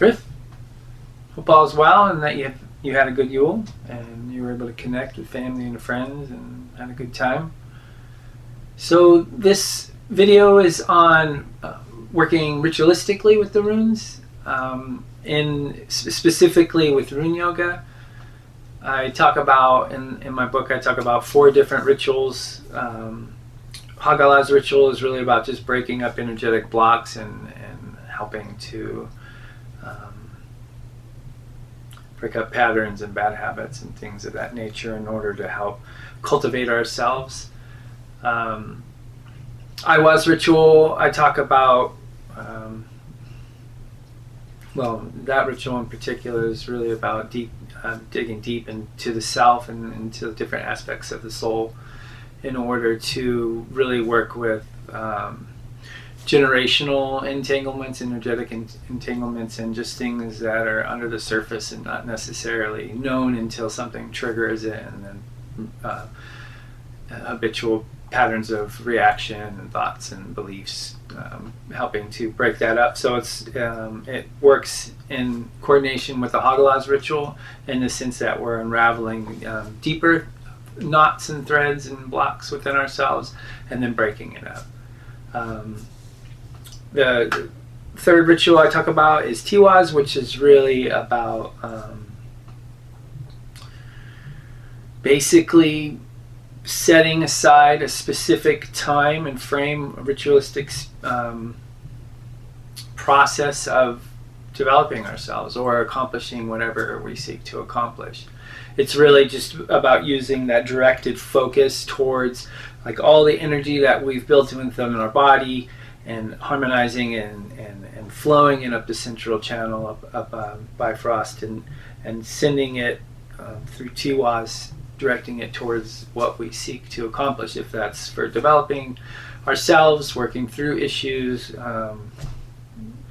Chris, hope all is well and that you had a good Yule and you were able to connect with family and friends and had a good time. So this video is on working ritualistically with the runes, specifically with rune yoga. I talk about, in my book, I talk about 4 different rituals. Hagala's ritual is really about just breaking up energetic blocks and helping to break up patterns and bad habits and things of that nature in order to help cultivate ourselves. Iwas ritual, I talk about, that ritual in particular is really about digging deep into the self and into the different aspects of the soul in order to really work with generational entanglements, energetic entanglements, and just things that are under the surface and not necessarily known until something triggers it, and then habitual patterns of reaction and thoughts and beliefs, helping to break that up. So it works in coordination with the Hagala's ritual in the sense that we're unraveling deeper knots and threads and blocks within ourselves and then breaking it up. The third ritual I talk about is Iwas, which is really about basically setting aside a specific time and frame, a ritualistic process of developing ourselves or accomplishing whatever we seek to accomplish. It's really just about using that directed focus towards like all the energy that we've built within our body and harmonizing and flowing it up the central channel up Bifrost and sending it through Iwas, directing it towards what we seek to accomplish, if that's for developing ourselves, working through issues,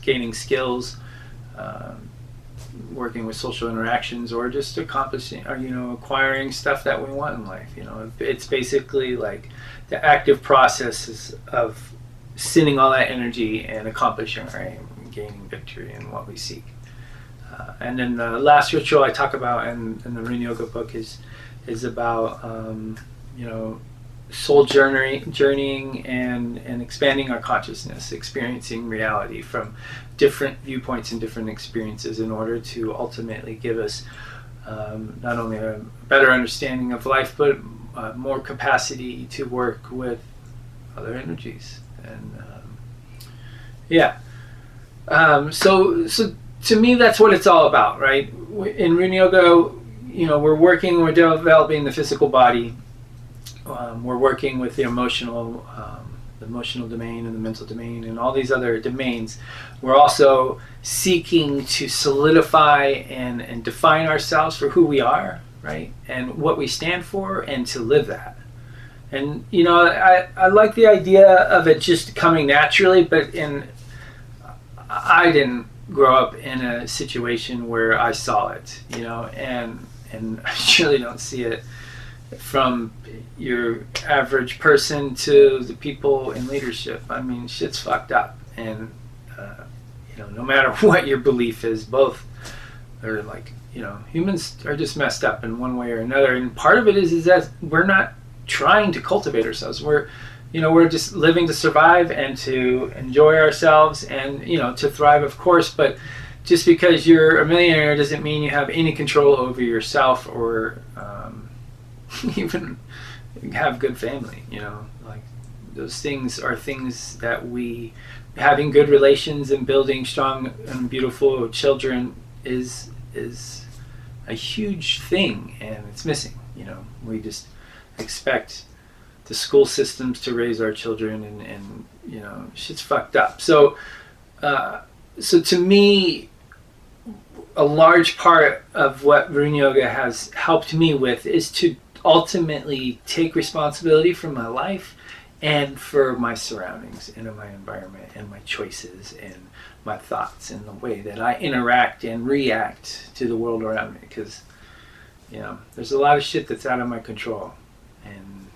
gaining skills, working with social interactions, or just accomplishing or acquiring stuff that we want in life. It's basically like the active process of sending all that energy and accomplishing our aim, gaining victory in what we seek. And then the last ritual I talk about in the Rune Yoga book is about soul journeying and expanding our consciousness, experiencing reality from different viewpoints and different experiences in order to ultimately give us not only a better understanding of life, but more capacity to work with other energies. And so to me, that's what it's all about, right? In Rune Yoga, we're developing the physical body. We're working with the emotional domain and the mental domain and all these other domains. We're also seeking to solidify and define ourselves for who we are, right? And what we stand for, and to live that. And I like the idea of it just coming naturally, but I didn't grow up in a situation where I saw it, and I really don't see it from your average person to the people in leadership. I mean, shit's fucked up, and no matter what your belief is, both are like, humans are just messed up in one way or another. And part of it is that we're not trying to cultivate ourselves. We're just living to survive and to enjoy ourselves and to thrive, of course. But just because you're a millionaire doesn't mean you have any control over yourself or even have good family. Like those things are things that having good relations and building strong and beautiful children is a huge thing, and it's missing. We just expect the school systems to raise our children, and shit's fucked up. So to me, a large part of what Rune Yoga has helped me with is to ultimately take responsibility for my life and for my surroundings and my environment and my choices and my thoughts and the way that I interact and react to the world around me. Because there's a lot of shit that's out of my control, and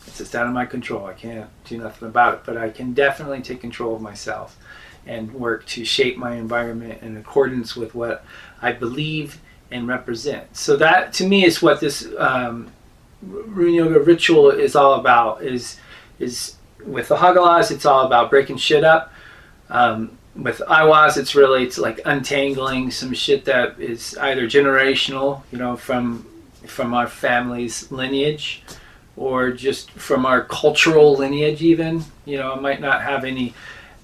it's just out of my control. I can't do nothing about it, but I can definitely take control of myself and work to shape my environment in accordance with what I believe and represent. So that to me is what this Rune Yoga ritual is all about. Is with the Hagalas, it's all about breaking shit up. With Iwas, it's like untangling some shit that is either generational, from our family's lineage, or just from our cultural lineage. Even, I might not have any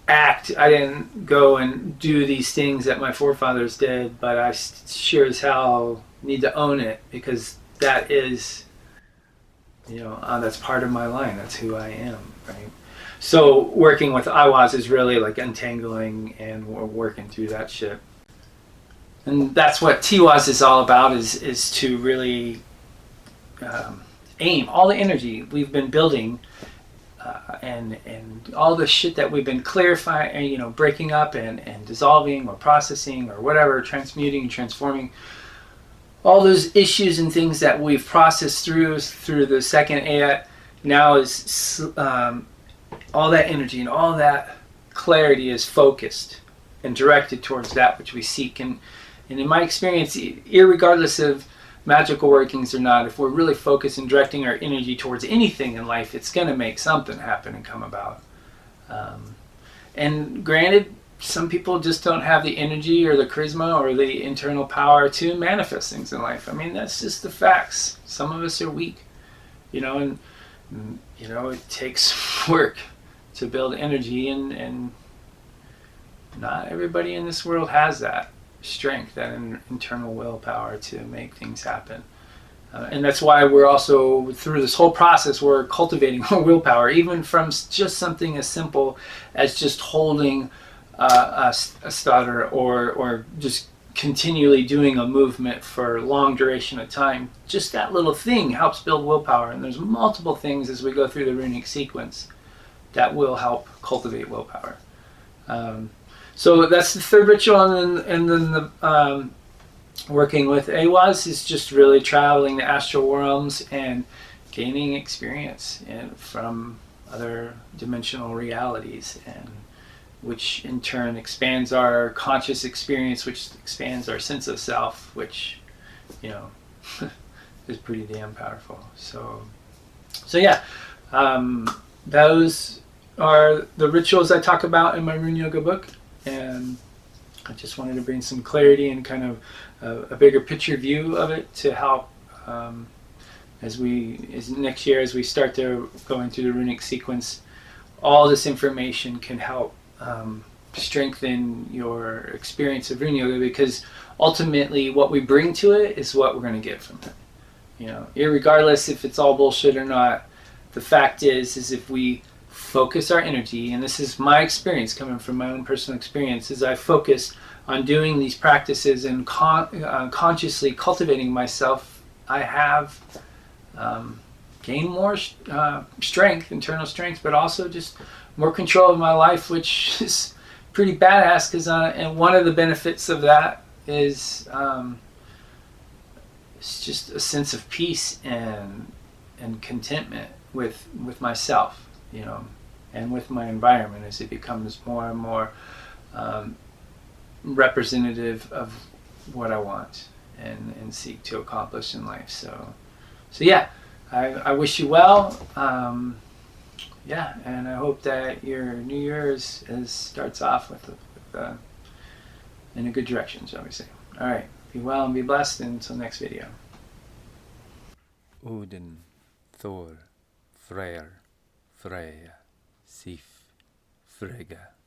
I didn't go and do these things that my forefathers did, but I sure as hell need to own it, because that is, that's part of my line. That's who I am, right? So working with Iwas is really like untangling, and we're working through that shit. And that's what Tiwas is all about, is to really aim all the energy we've been building, and all the shit that we've been clarifying, breaking up and dissolving or processing or whatever, transmuting, transforming. All those issues and things that we've processed through the second ayat now is all that energy and all that clarity is focused and directed towards that which we seek. And in my experience, irregardless of magical workings or not, if we're really focused and directing our energy towards anything in life, it's going to make something happen and come about. And granted, some people just don't have the energy or the charisma or the internal power to manifest things in life. I mean, that's just the facts. Some of us are weak, and it takes work to build energy, and not everybody in this world has that strength, that internal willpower to make things happen. And that's why we're also, through this whole process, we're cultivating our willpower, even from just something as simple as just holding a stutter, or just continually doing a movement for a long duration of time. Just that little thing helps build willpower, and there's multiple things as we go through the runic sequence that will help cultivate willpower. So that's the third ritual, and then the working with Iwas is just really traveling the astral realms and gaining experience from other dimensional realities, and which in turn expands our conscious experience, which expands our sense of self, which is pretty damn powerful. So yeah, those are the rituals I talk about in my Rune Yoga book, and I just wanted to bring some clarity and kind of a bigger picture view of it to help as next year, as we start to go into the runic sequence. All this information can help strengthen your experience of Rune Yoga, because ultimately what we bring to it is what we're going to get from it. Irregardless if it's all bullshit or not, the fact is if we focus our energy, and this is my experience coming from my own personal experience, as I focus on doing these practices and consciously cultivating myself, I have gained more strength, internal strength, but also just more control of my life, which is pretty badass. Because and one of the benefits of that is it's just a sense of peace and contentment with myself, and with my environment, as it becomes more and more representative of what I want and seek to accomplish in life. So yeah, I wish you well. Yeah, and I hope that your New Year's starts off with in a good direction, shall we say. All right, be well and be blessed, and until next video. Odin, Thor, Freyr, Freya, Sif, Frigga.